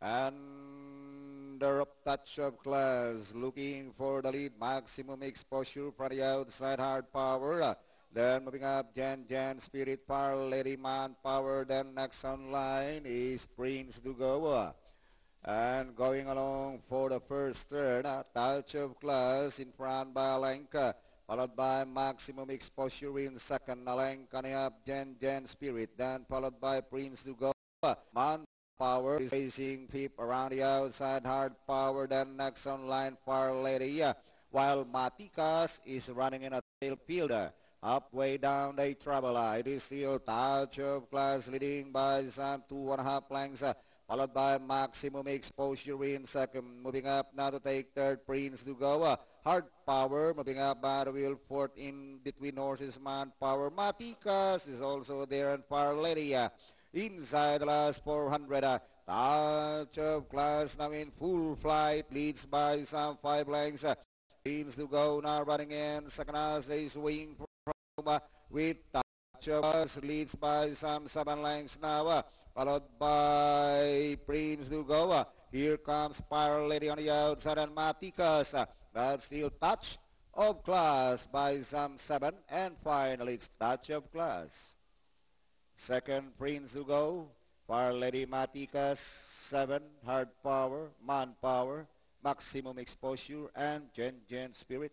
Under touch of class, looking for the lead, maximum exposure from the outside, hard power. Then moving up, Jen, Spirit, Power, Lady, Man, Power. Then next on line is Prince Dugoa. And going along for the first turn, touch of class in front by Alenka, followed by maximum exposure in second. Alenka up, Jen Spirit, then followed by Prince Dugo. Man Power is racing fifth around the outside, hard power, then next on line Far Lady, while Matikas is running in a tail fielder. Up, way down, they travel. It is still touch of class leading by some 2.5 lengths. Followed by maximum exposure in second. Moving up now to take third, Prince Dugoa. Hard power, moving up by the wheel, fourth in between horses, Man Power. Matikas is also there, and Far Lady inside the last 400. Touch of class now in full flight, leads by some 5 lengths. Prince Dugoa now running in second as they swing from with touch of class, leads by some 7 lengths now. Followed by Prince Dugoa. Here comes Fire Lady on the outside and Matikas. But still touch of class by some 7. And finally it's touch of class. Second Prince Dugoa. Fire Lady Matikas. 7. Hard power. Man power. Maximum exposure. And Jen Spirit.